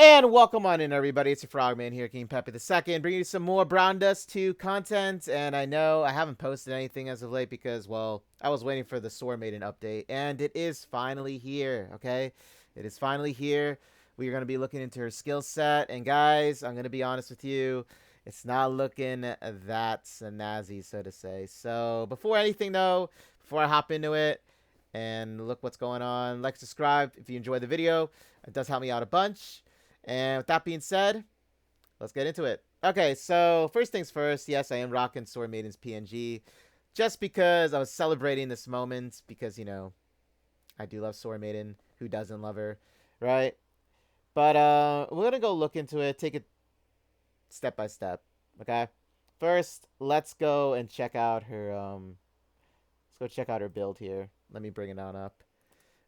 And welcome on in, everybody. It's your Frogman here, King Pepe II, bringing you some more Brown Dust 2 content. And I know I haven't posted anything as of late because, well, I was waiting for the Sword Maiden update. And it is finally here, okay? It is finally here. We are going to be looking into her skill set. And guys, I'm going to be honest with you. It's not looking that snazzy, so to say. So before anything, though, before I hop into it and look what's going on, like, subscribe if you enjoy the video. It does help me out a bunch. And with that being said, let's get into it. Okay, so first things first, yes, I am rocking Sword Maiden's PNG just because I was celebrating this moment because, I do love Sword Maiden. Who doesn't love her, right? But we're going to go look into it, take it step by step, okay? First, let's go and check out her let's go check out her build here. Let me bring it on up.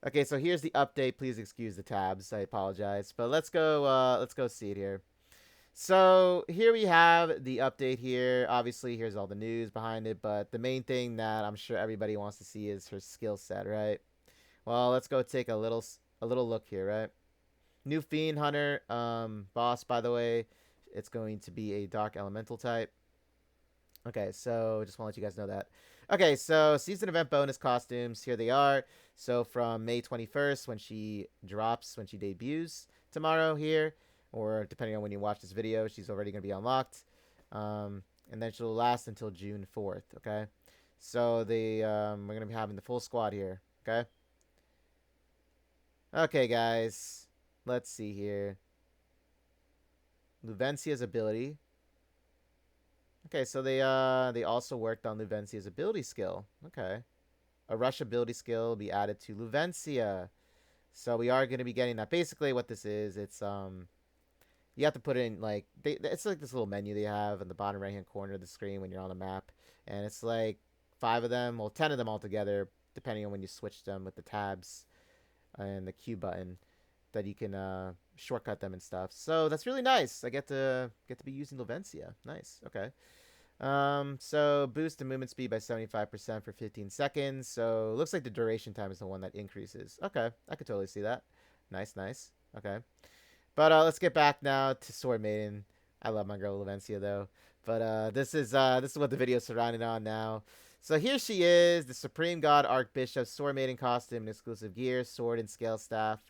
Okay, so here's the update. Please excuse the tabs. I apologize. But let's go see it here. So here we have the update here. Obviously, here's all the news behind it, but the main thing that I'm sure everybody wants to see is her skill set, right? Well, let's go take a little look here, right? New Fiend Hunter boss, by the way. It's going to be a Dark Elemental type. Okay, so just want to let you guys know that. Okay, so season event bonus costumes, here they are. So from May 21st, when she drops, when she debuts tomorrow here, or depending on when you watch this video, she's already going to be unlocked. And then she'll last until June 4th, okay? So we're going to be having the full squad here, okay? Okay, guys, let's see here. Luvencia's ability. Okay, so they also worked on Luvencia's ability skill. Okay. A rush ability skill will be added to Luvencia. So we are going to be getting that. Basically what this is, it's you have to put in like it's like this little menu they have in the bottom right hand corner of the screen when you're on the map, and it's like 5 of them, well 10 of them altogether, depending on when you switch them with the tabs and the Q button that you can shortcut them and stuff. So that's really nice. I get to be using Luvencia. Nice. Okay. So boost the movement speed by 75% for 15 seconds. So looks like the duration time is the one that increases. Okay, I could totally see that. Nice, nice. Okay. But let's get back now to Sword Maiden. I love my girl Lavencia though. But this is what the video is surrounded on now. So here she is, the Supreme God Archbishop, Sword Maiden costume and exclusive gear, sword and scale staff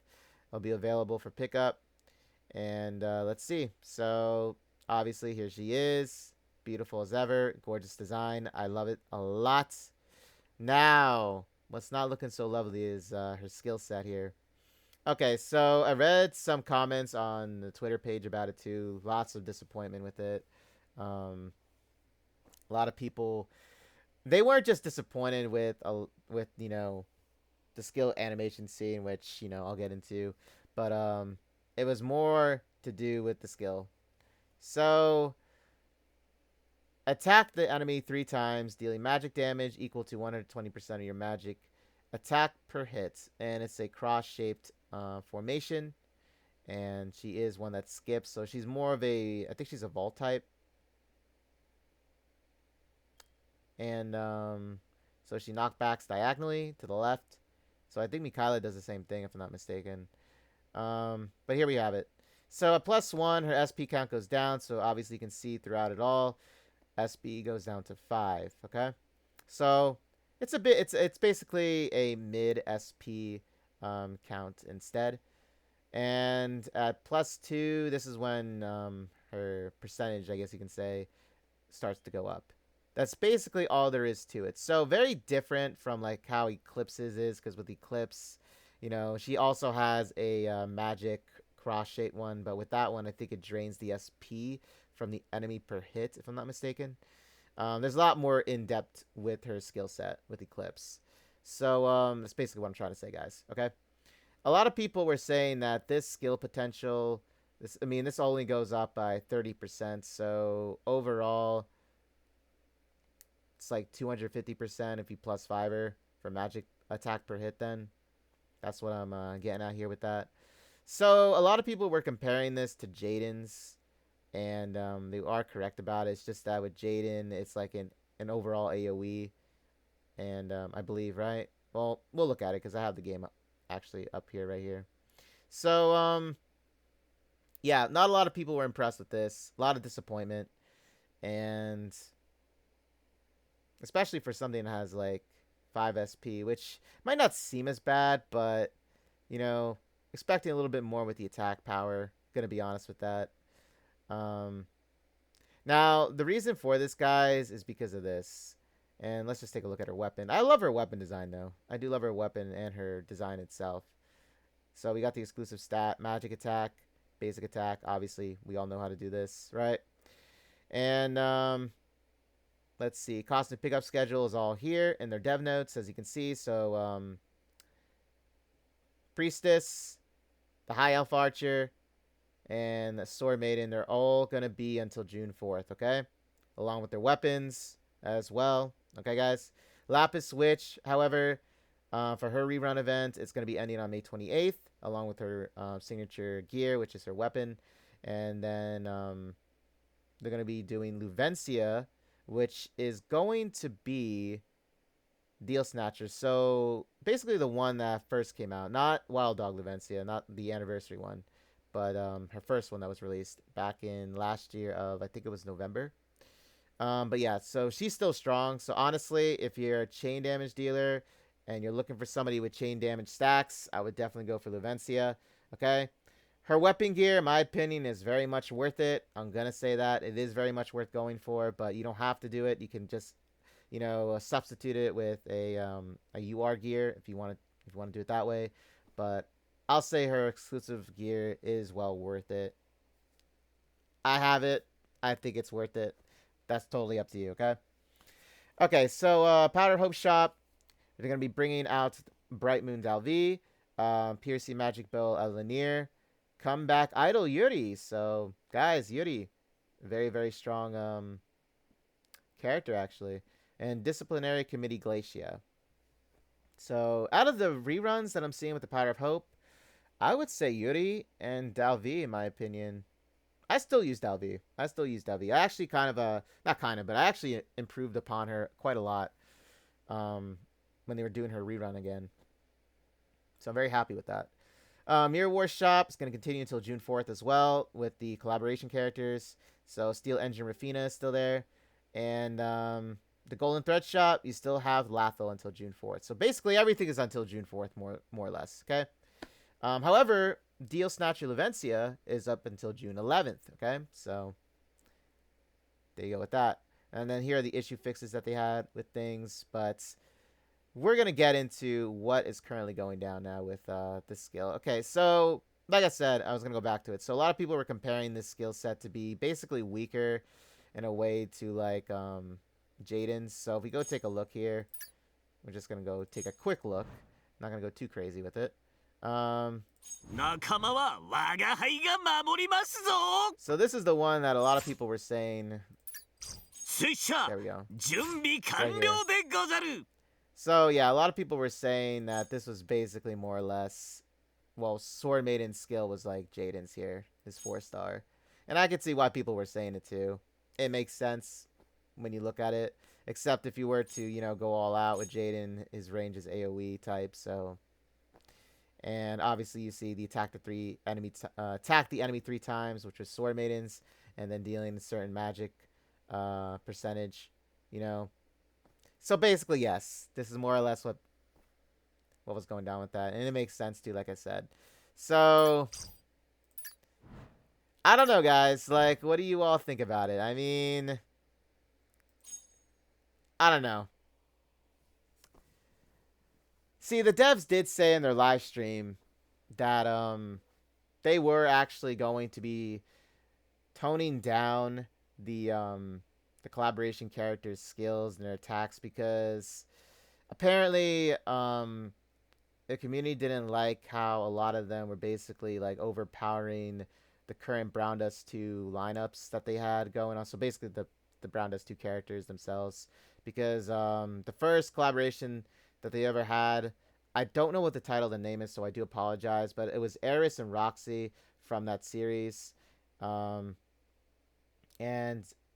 will be available for pickup. And let's see. So obviously here she is. Beautiful as ever. Gorgeous design. I love it a lot. Now, what's not looking so lovely is her skill set here. Okay, so I read some comments on the Twitter page about it too. Lots of disappointment with it. Um, a lot of people, they weren't just disappointed with the skill animation scene, which I'll get into, but it was more to do with the skill. So attack the enemy 3 times, dealing magic damage equal to 120% of your magic attack per hit. And it's a cross-shaped formation. And she is one that skips. So she's more of I think she's a vault type. And so she knockbacks diagonally to the left. So I think Mikaela does the same thing if I'm not mistaken. But here we have it. So at +1, her SP count goes down. So obviously you can see throughout it all. SB goes down to 5. Okay, so it's basically a mid SP count instead. And at +2, this is when her percentage, I guess you can say, starts to go up. That's basically all there is to it. So very different from like how Eclipse's is, because with Eclipse, she also has a magic cross-shaped one, but with that one, I think it drains the SP from the enemy per hit, if I'm not mistaken. There's a lot more in depth with her skill set with Eclipse. So that's basically what I'm trying to say, guys. Okay. A lot of people were saying that this skill potential, this only goes up by 30%. So overall, it's like 250% if you plus fiber for magic attack per hit. Then that's what I'm getting at here with that. So a lot of people were comparing this to Jaden's, and they are correct about it. It's just that with Jaden, it's like an overall AoE, and I believe, right? Well, we'll look at it because I have the game actually up here, right here. So yeah, not a lot of people were impressed with this. A lot of disappointment, and especially for something that has like 5 SP, which might not seem as bad, but you know, expecting a little bit more with the attack power. Gonna be honest with that. Um, Now, the reason for this, guys, is because of this. And let's just take a look at her weapon. I love her weapon design, though. I do love her weapon and her design itself. So we got the exclusive stat, magic attack, basic attack. Obviously, we all know how to do this, right? And let's see. Cost and pickup schedule is all here in their dev notes, as you can see. So Priestess, the High Elf Archer, and the Sword Maiden, they're all going to be until June 4th, okay? Along with their weapons as well. Okay, guys? Lapis Witch, however, for her rerun event, it's going to be ending on May 28th, along with her signature gear, which is her weapon. And then they're going to be doing Luvencia, which is going to be Deal Snatcher. So basically the one that first came out, not Wild Dog Luvencia, not the anniversary one, but her first one that was released back in last year of, I think it was November. But yeah, so she's still strong. So honestly, if you're a chain damage dealer and you're looking for somebody with chain damage stacks, I would definitely go for Luvencia. Okay. Her weapon gear, in my opinion, is very much worth it. I'm gonna say that it is very much worth going for, but you don't have to do it. You can just, substitute it with a UR gear if you want to do it that way. But I'll say her exclusive gear is well worth it. I have it. I think it's worth it. That's totally up to you, okay? Okay, so Powder Hope Shop, they're going to be bringing out Bright Moon Dalvi, Piercy Magic Bell Lanier, Comeback Idol Yuri. So, guys, Yuri, very, very strong character, actually. And Disciplinary Committee Glacia. So, out of the reruns that I'm seeing with the Powder of Hope, I would say Yuri and Dalvi, in my opinion. I still use Dalvi. I actually but I actually improved upon her quite a lot when they were doing her rerun again. So I'm very happy with that. Mirror Wars Shop is going to continue until June 4th as well with the collaboration characters. So Steel Engine Rafina is still there. And the Golden Thread Shop, you still have Lathel until June 4th. So basically everything is until June 4th, more or less. Okay. However, Deal Snatcher Luvencia is up until June 11th. Okay, so there you go with that. And then here are the issue fixes that they had with things, but we're gonna get into what is currently going down now with this skill. Okay, so like I said, I was gonna go back to it. So a lot of people were comparing this skill set to be basically weaker in a way to like Jaden's. So if we go take a look here, we're just gonna go take a quick look. Not gonna go too crazy with it. So this is the one that a lot of people were saying. There we go. Right. So yeah, a lot of people were saying that this was basically more or less, well, Sword Maiden's skill was like Jaden's here, his 4-star. And I could see why people were saying it too. It makes sense when you look at it. Except if you were to, go all out with Jaden, his range is AoE type, so. And obviously you see the attack the enemy 3 times, which was Sword Maidens, and then dealing a certain magic percentage, So basically, yes, this is more or less what was going down with that, and it makes sense too, like I said. So I don't know, guys. Like, what do you all think about it? I mean, I don't know. See, the devs did say in their live stream that they were actually going to be toning down the collaboration characters' skills and their attacks because apparently the community didn't like how a lot of them were basically like overpowering the current Brown Dust 2 lineups that they had going on. So basically the Brown Dust 2 characters themselves, because the first collaboration that they ever had, I don't know what the title of the name is, so I do apologize, but it was Eris and Roxy from that series. And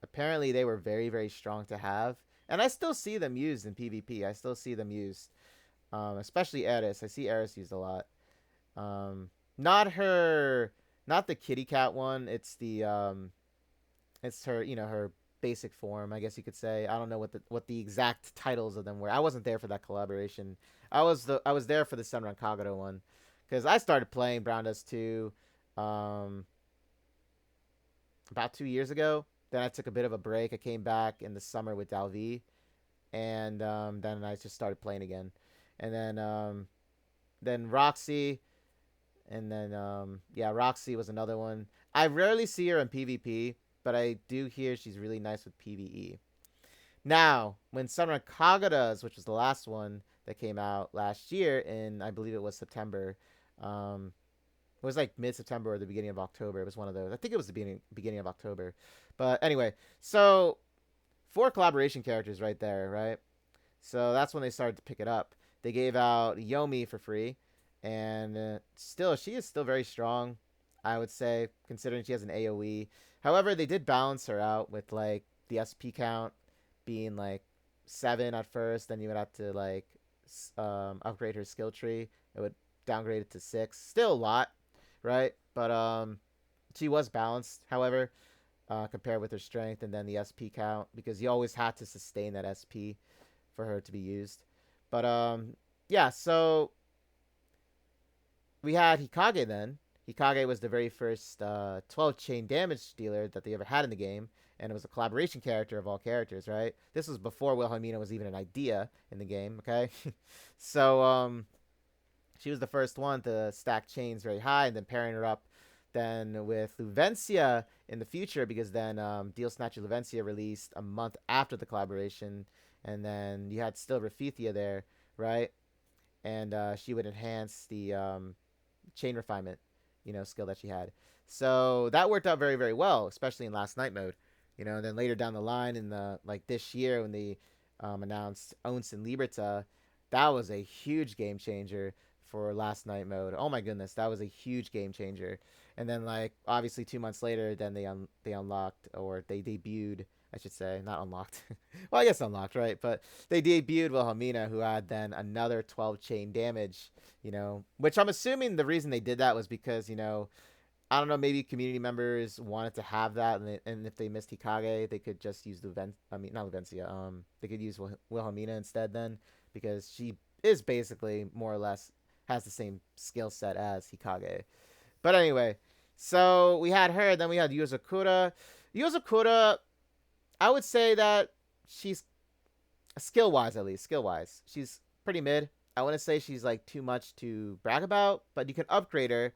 apparently they were very, very strong to have. And I still see them used in PvP. I still see them used. Especially Eris. I see Eris used a lot. Not her not the kitty cat one. It's the it's her, her basic form, I guess you could say. I don't know what the exact titles of them were. I wasn't there for that collaboration. I was there for the Senran Kagero one, because I started playing Brown Dust 2 um, about 2 years ago. Then I took a bit of a break. I came back in the summer with Dalvi, and then I just started playing again. And then Roxy, and then yeah, Roxy was another one. I rarely see her in PvP, but I do hear she's really nice with PvE. Now, when Summer Kagura's, which was the last one that came out last year in, I believe it was September, it was like mid-September or the beginning of October. It was one of those. I think it was the beginning of October. But anyway, so 4 collaboration characters right there, right? So that's when they started to pick it up. They gave out Yomi for free, and still, she is still very strong, I would say, considering she has an AoE. However, they did balance her out with like the SP count being like 7 at first, then you would have to like upgrade her skill tree. It would downgrade it to 6. Still a lot, right? But she was balanced, however, compared with her strength and then the SP count, because you always had to sustain that SP for her to be used. But yeah, so we had Hikage then. Hikage was the very first 12 chain damage dealer that they ever had in the game, and it was a collaboration character of all characters, right? This was before Wilhelmina was even an idea in the game, okay? So she was the first one to stack chains very high, and then pairing her up then with Luvencia in the future, because then Deal Snatcher Luvencia released a month after the collaboration, and then you had still Rafithia there, right? And she would enhance the chain refinement, skill that she had. So that worked out very, very well, especially in Last Night mode. And then later down the line in the like this year when they announced Ons and Liberta, that was a huge game changer for Last Night mode. Oh my goodness, that was a huge game changer. And then like obviously 2 months later, then they unlocked, or they debuted, I should say, not unlocked. Well, I guess unlocked, right? But they debuted Wilhelmina, who had then another 12 chain damage, which I'm assuming the reason they did that was because, I don't know, maybe community members wanted to have that, and if they missed Hikage, they could just use not Luvencia, they could use Wilhelmina instead then, because she is basically more or less has the same skill set as Hikage. But anyway, so we had her, then we had Yuzakura. Yuzakura, I would say that she's skill-wise, at least, skill-wise, she's pretty mid. I wouldn't say she's like too much to brag about, but you can upgrade her,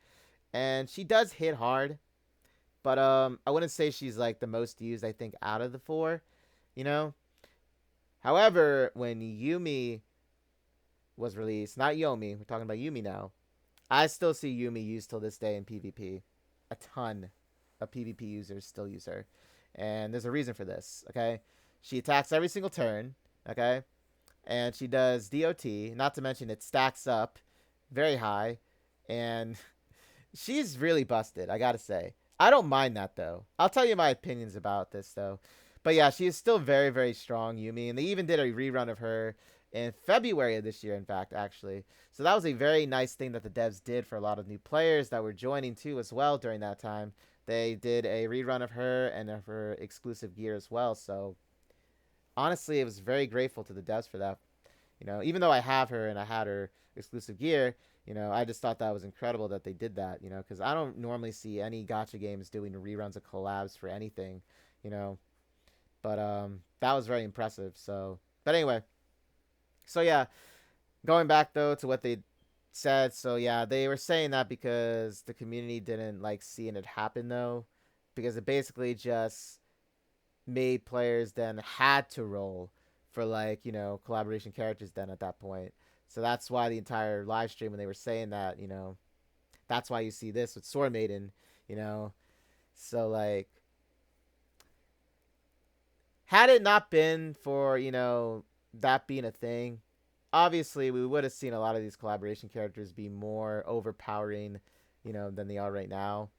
and she does hit hard. But I wouldn't say she's like the most used, I think, out of the 4, you know. However, when Yumi was released, not Yomi, we're talking about Yumi now. I still see Yumi used till this day in PvP. A ton of PvP users still use her, and there's a reason for this. Okay, she attacks every single turn. Okay, and she does DOT. Not to mention it stacks up very high, and she's really busted, I gotta say. I don't mind that, though. I'll tell you my opinions about this, though. But yeah, she is still very, very strong, Yumi. And they even did a rerun of her in February of this year, in fact, actually. So that was a very nice thing that the devs did for a lot of new players that were joining, too, as well, during that time. They did a rerun of her and of her exclusive gear as well. So honestly, I was very grateful to the devs for that. Even though I have her and I had her exclusive gear, I just thought that was incredible that they did that, because I don't normally see any gacha games doing reruns of collabs for anything, but that was very impressive. So, but anyway, so yeah, going back though to what they said, so yeah, they were saying that because the community didn't like seeing it happen though, because it basically just made players then had to roll for like collaboration characters then at that point. So that's why the entire live stream, when they were saying that, that's why you see this with Sword Maiden, so like, had it not been for that being a thing, obviously we would have seen a lot of these collaboration characters be more overpowering than they are right now.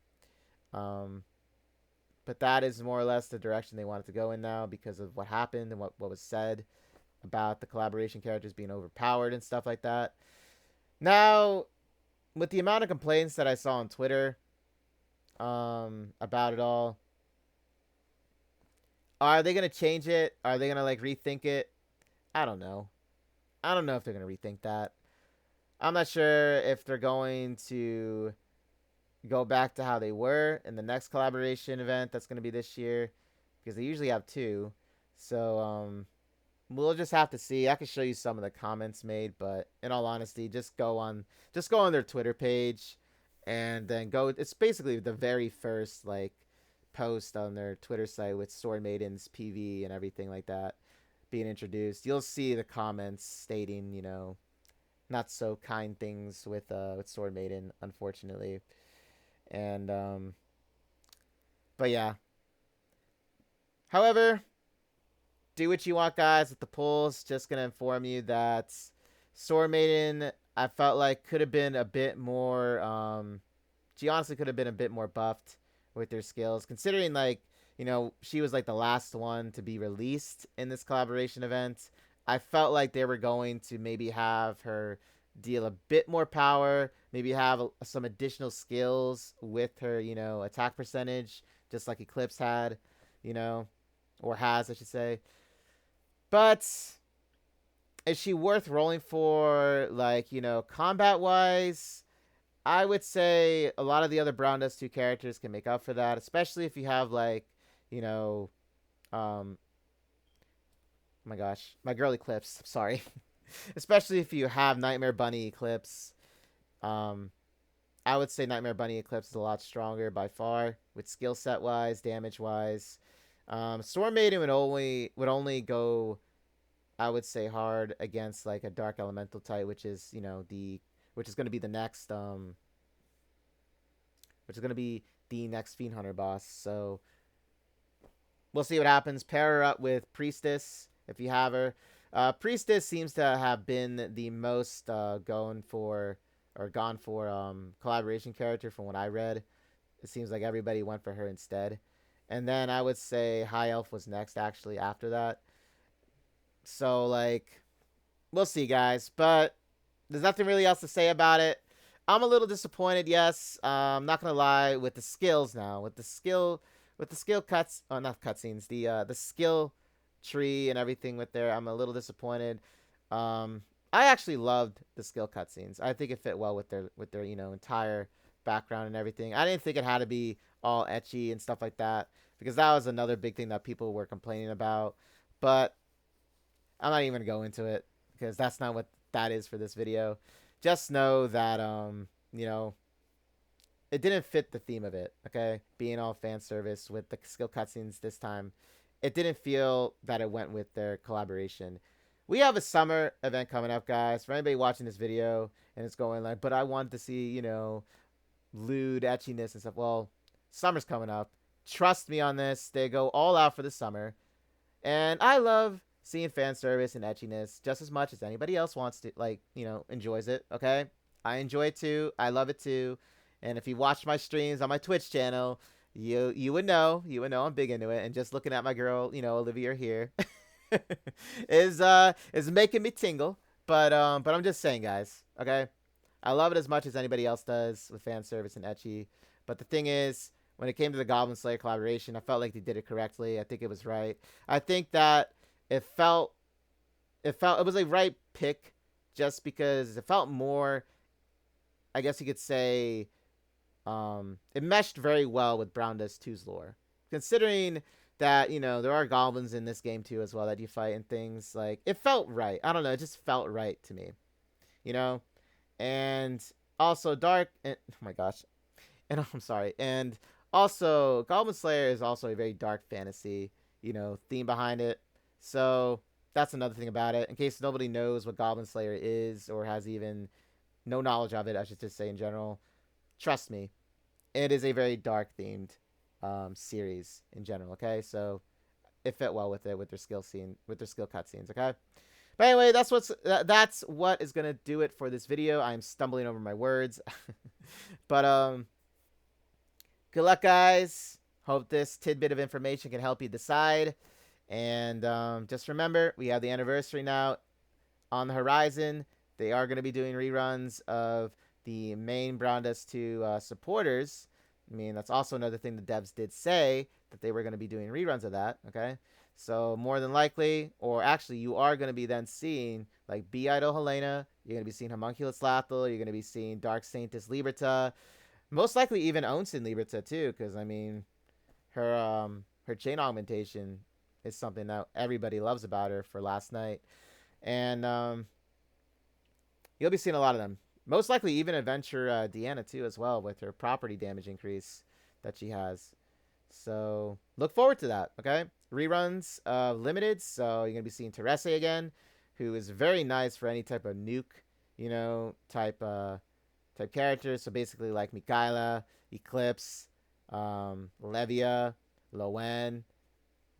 But that is more or less the direction they wanted to go in now, because of what happened and what was said about the collaboration characters being overpowered and stuff like that. Now, with the amount of complaints that I saw on Twitter, about it all. Are they gonna change it? Are they gonna like rethink it? I don't know. I don't know if they're gonna rethink that. I'm not sure if they're going to go back to how they were in the next collaboration event that's gonna be this year, because they usually have two. So we'll just have to see. I can show you some of the comments made, but in all honesty, just go on their Twitter page, and then go. It's basically the very first like post on their Twitter site with Sword Maiden's PV and everything like that being introduced. You'll see the comments stating, not so kind things with Sword Maiden, unfortunately. And but yeah. However, do what you want, guys, with the polls. Just gonna inform you that Sword Maiden, I felt like could have been a bit more. She honestly could have been a bit more buffed with her skills, considering like she was like the last one to be released in this collaboration event. I felt like they were going to maybe have her deal a bit more power, maybe have some additional skills with her, attack percentage, just like Eclipse had, you know, or has, I should say. But is she worth rolling for, like, combat wise? I would say a lot of the other Brown Dust 2 characters can make up for that, especially if you have, like, you know, oh my gosh, my girl Eclipse, sorry. Especially if you have Nightmare Bunny Eclipse. I would say Nightmare Bunny Eclipse is a lot stronger by far, with skill set wise, damage wise. Storm Maiden would only go, I would say, hard against like a Dark Elemental type, which is going to be the next which is going to be the next Fiend Hunter boss. So we'll see what happens. Pair her up with Priestess if you have her. Priestess seems to have been the most gone for collaboration character from what I read. It seems like everybody went for her instead. And then I would say High Elf was next, actually, after that. So, like, we'll see, guys. But there's nothing really else to say about it. I'm a little disappointed, yes. I'm not gonna lie, with the skills now. With the skill cuts, not cutscenes, the skill tree and everything with there. I'm a little disappointed. I actually loved the skill cutscenes. I think it fit well with their entire background and everything. I didn't think it had to be all ecchi and stuff like that, because that was another big thing that people were complaining about. But I'm not even gonna go into it, because that's not what that is for this video. Just know that it didn't fit the theme of it, okay? Being all fan service with the skill cutscenes this time. It didn't feel that it went with their collaboration. We have a summer event coming up, guys. For anybody watching this video and it's going like, but I want to see, lewd etchiness and stuff. Well, summer's coming up. Trust me on this. They go all out for the summer. And I love seeing fan service and etchiness just as much as anybody else wants to, enjoys it, okay? I enjoy it too. I love it too. And if you watch my streams on my Twitch channel, you would know I'm big into it. And just looking at my girl, Olivia here, is making me tingle. But I'm just saying, guys, okay? I love it as much as anybody else does with fan service and ecchi. But the thing is, when it came to the Goblin Slayer collaboration, I felt like they did it correctly. I think it was right. I think that it was a right pick, just because it felt more, I guess you could say, it meshed very well with Brown Dust 2's lore. Considering that, there are goblins in this game too as well that you fight and things. Like, it felt right. I don't know, it just felt right to me. And also oh my gosh. And I'm sorry. And also, Goblin Slayer is also a very dark fantasy, theme behind it. So that's another thing about it. In case nobody knows what Goblin Slayer is, or has even no knowledge of it, I should just say in general, trust me, it is a very dark themed series in general. Okay, so it fit well with their skill cutscenes. Okay, but anyway, that's what is gonna do it for this video. I'm stumbling over my words, but good luck, guys. Hope this tidbit of information can help you decide. And just remember, we have the anniversary now on the horizon. They are going to be doing reruns of the main Brown Dust 2 supporters. I mean, that's also another thing the devs did say, that they were going to be doing reruns of that, okay? So more than likely, or actually you are going to be then seeing like B-Idol Helena, you're going to be seeing Homunculus Lathel, you're going to be seeing Dark Saintess Liberta, most likely even Onsen Liberta too, because I mean, her chain augmentation is something that everybody loves about her for last night. And you'll be seeing a lot of them. Most likely even Adventure Deanna too as well, with her property damage increase that she has. So look forward to that, okay? Reruns of Limited, so you're going to be seeing Terese again, who is very nice for any type of nuke, type character. So basically like Mikaela, Eclipse, Levia, Lowen.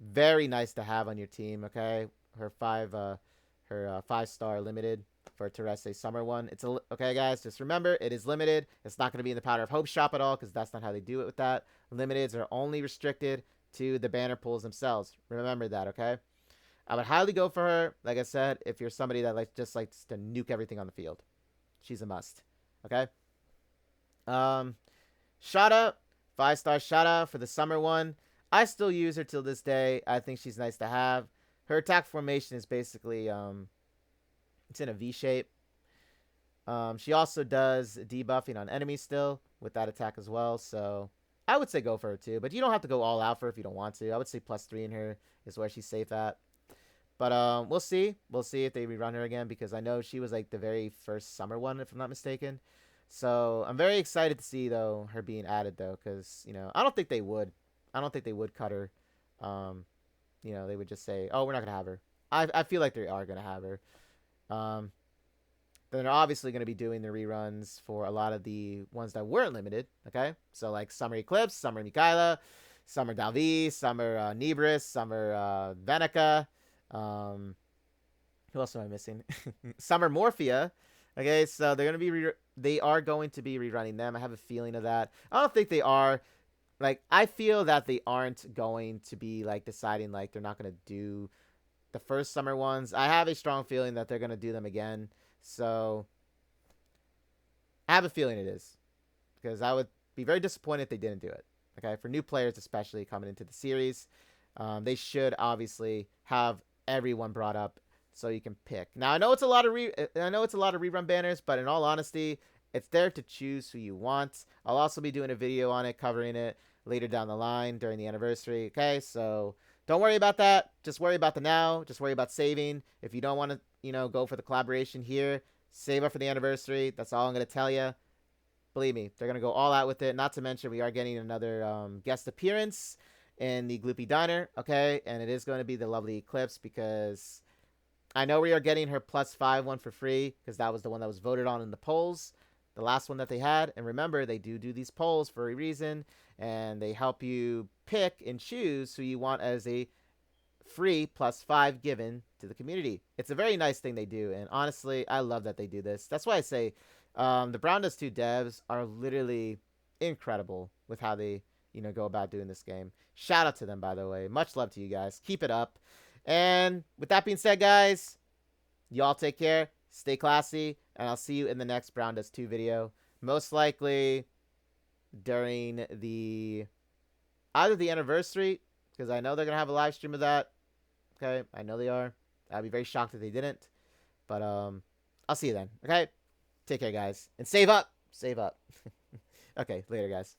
Very nice to have on your team, okay? Her 5-star limited for Terese Summer one. Okay, guys. Just remember, it is limited. It's not going to be in the Powder of Hope shop at all, because that's not how they do it with that. Limiteds are only restricted to the banner pools themselves. Remember that, okay? I would highly go for her. Like I said, if you're somebody that just likes to nuke everything on the field, she's a must. Okay. Shada, 5-star Shada for the summer one. I still use her till this day. I think she's nice to have. Her attack formation is basically it's in a V shape. She also does debuffing on enemies still with that attack as well. So I would say go for her too, but you don't have to go all out for her if you don't want to. I would say +3 in her is where she's safe at. But we'll see. We'll see if they rerun her again, because I know she was like the very first summer one, if I'm not mistaken. So I'm very excited to see though her being added though, because I don't think they would. I don't think they would cut her. They would just say, "Oh, we're not gonna have her." I feel like they are gonna have her. Then they're obviously going to be doing the reruns for a lot of the ones that weren't limited, okay? So, like Summer Eclipse, Summer Mikaela, Summer Dalvi, Summer Nebris, Summer Venica. Who else am I missing? Summer Morphia. Okay, so they are going to be rerunning them. I have a feeling of that. I don't think they are. Like, I feel that they aren't going to be, like, deciding, like, they're not going to do the first summer ones. I have a strong feeling that they're going to do them again. So I have a feeling it is, because I would be very disappointed if they didn't do it. Okay, for new players especially coming into the series, they should obviously have everyone brought up so you can pick. Now I know it's a lot of rerun banners, but in all honesty, it's there to choose who you want. I'll also be doing a video on it, covering it later down the line during the anniversary. Okay, so don't worry about that. Just worry about the now. Just worry about saving. If you don't want to, go for the collaboration here, save up for the anniversary. That's all I'm going to tell you. Believe me, they're going to go all out with it. Not to mention, we are getting another guest appearance in the Gloopy Diner, okay? And it is going to be the lovely Eclipse, because I know we are getting her +5 one for free, because that was the one that was voted on in the polls, the last one that they had. And remember, they do these polls for a reason, and they help you pick and choose who you want as a free +5 given to the community. It's a very nice thing they do, and honestly, I love that they do this. That's why I say the Brown Dust 2 devs are literally incredible with how they go about doing this game. Shout out to them, by the way. Much love to you guys. Keep it up. And with that being said, guys, y'all take care, stay classy, and I'll see you in the next Brown Dust 2 video, most likely during either the anniversary, because I know they're gonna have a live stream of that. Okay, I know they are. I'd be very shocked if they didn't. But I'll see you then. Okay, take care, guys, and save up. Save up. Okay, later, guys.